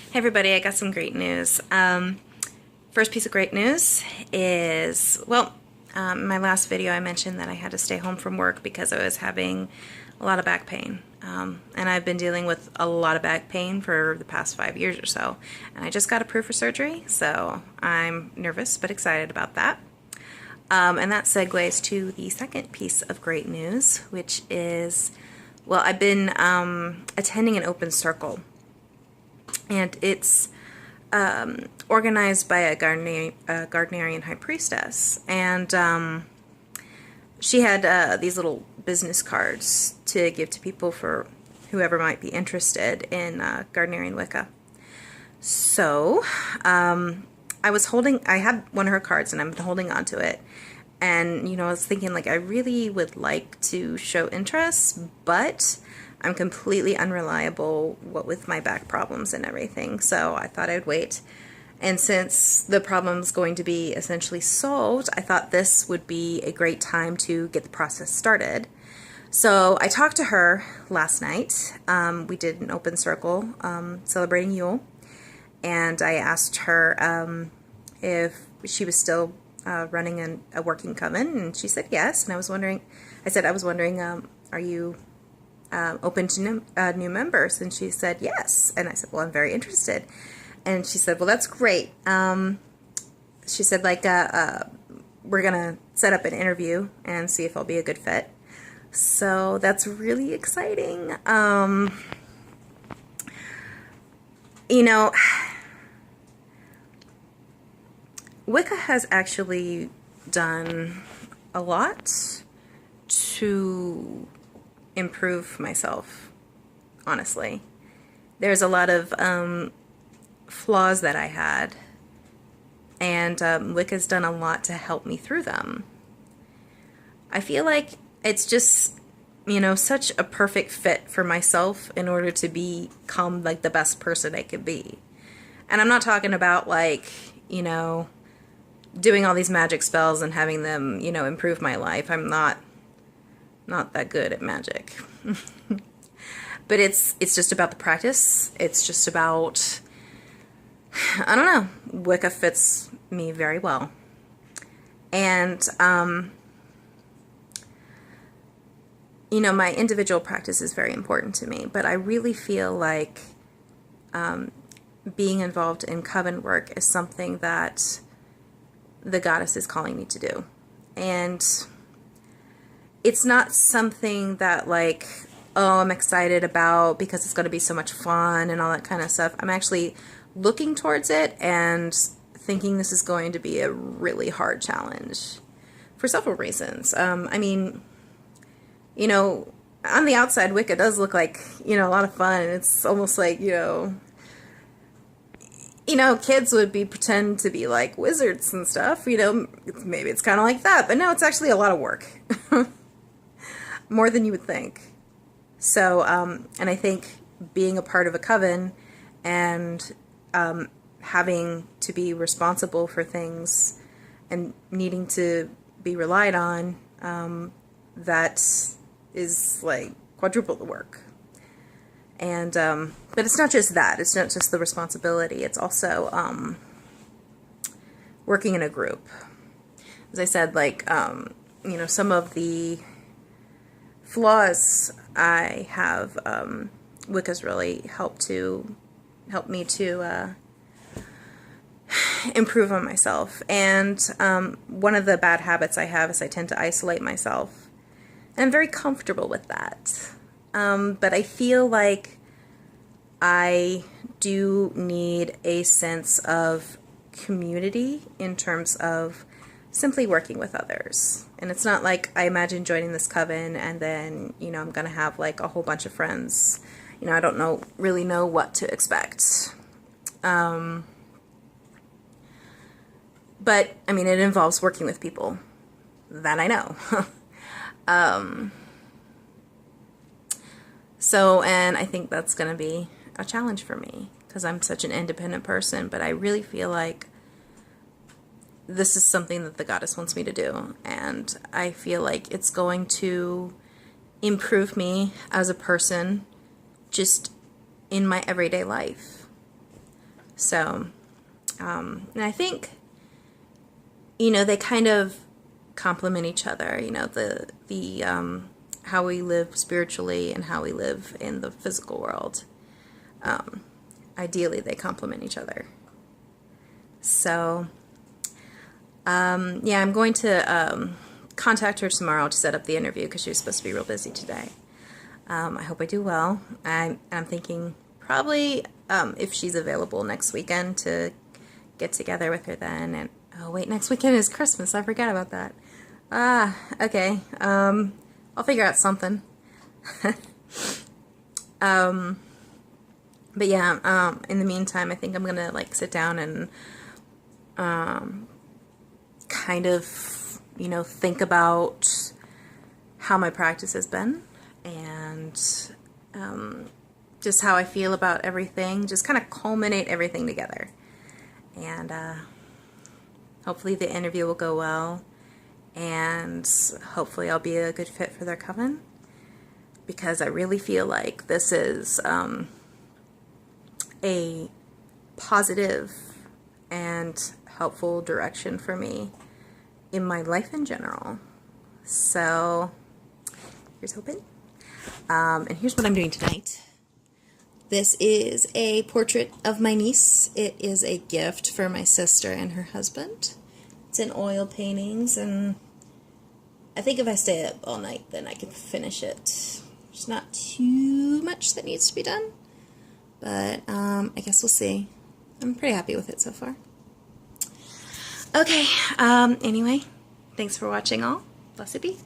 Hey everybody, I got some great news. First piece of great news is, in my last video I mentioned that I had to stay home from work because I was having a lot of back pain. And I've been dealing with a lot of back pain for the past 5 years or so. And I just got approved for surgery, so I'm nervous but excited about that. And that segues to the second piece of great news, which is, I've been attending an open circle. And it's organized by a Gardnerian high priestess. And she had these little business cards to give to people for whoever might be interested in Gardnerian Wicca. So I had one of her cards and I've been holding on to it. And, I was thinking, I really would like to show interest, but I'm completely unreliable with my back problems and everything, so I thought I'd wait. And since the problem's going to be essentially solved, I thought this would be a great time to get the process started. So I talked to her last night. We did an open circle celebrating Yule, and I asked her if she was still running a working coven, and she said yes. And I was wondering, are you open to new members? And she said yes. And I said, well, I'm very interested. And she said, well, that's great. She said, we're gonna set up an interview and see if I'll be a good fit. So that's really exciting. Wicca has actually done a lot to improve myself, honestly. There's a lot of flaws that I had, and Wicca's done a lot to help me through them. I feel like it's just, such a perfect fit for myself in order to become, the best person I could be. And I'm not talking about, doing all these magic spells and having them, improve my life. I'm not that good at magic. But it's just about the practice. It's just about, I don't know, Wicca fits me very well. And my individual practice is very important to me, but I really feel like being involved in coven work is something that the goddess is calling me to do. And it's not something that I'm excited about because it's going to be so much fun and all that kind of stuff. I'm actually looking towards it and thinking this is going to be a really hard challenge for several reasons. On the outside, Wicca does look like, a lot of fun, and it's almost like, kids would pretend to be like wizards and stuff, maybe it's kind of like that, but no, it's actually a lot of work. More than you would think. So, and I think being a part of a coven and having to be responsible for things and needing to be relied on, that is quadruple the work. And, but it's not just that. It's not just the responsibility. It's also working in a group. As I said, some of the flaws I have, Wicca's really helped me to improve on myself. And one of the bad habits I have is I tend to isolate myself. And I'm very comfortable with that. But I feel like I do need a sense of community in terms of simply working with others. And it's not like I imagine joining this coven and then, I'm going to have a whole bunch of friends. I don't really know what to expect. But, it involves working with people. That I know. And I think that's going to be a challenge for me because I'm such an independent person, but I really feel like this is something that the goddess wants me to do, and I feel like it's going to improve me as a person just in my everyday life. So, and I think, you know, they kind of complement each other, you know, the how we live spiritually and how we live in the physical world. Ideally, they complement each other. So, yeah, I'm going to contact her tomorrow to set up the interview because she was supposed to be real busy today. I hope I do well. I'm thinking probably if she's available next weekend to get together with her then. And oh wait, next weekend is Christmas. I forgot about that. Okay. I'll figure out something. But yeah, in the meantime, I think I'm gonna like sit down and kind of, you know, think about how my practice has been and just how I feel about everything. Just kind of culminate everything together. And hopefully the interview will go well. And hopefully I'll be a good fit for their coven. Because I really feel like this is a positive and helpful direction for me in my life in general. So here's hoping. And here's what I'm doing tonight. This is a portrait of my niece. It is a gift for my sister and her husband. It's in oil paintings, and I think if I stay up all night, then I can finish it. There's not too much that needs to be done, but I guess we'll see. I'm pretty happy with it so far. Okay, anyway, thanks for watching all. Blessed be.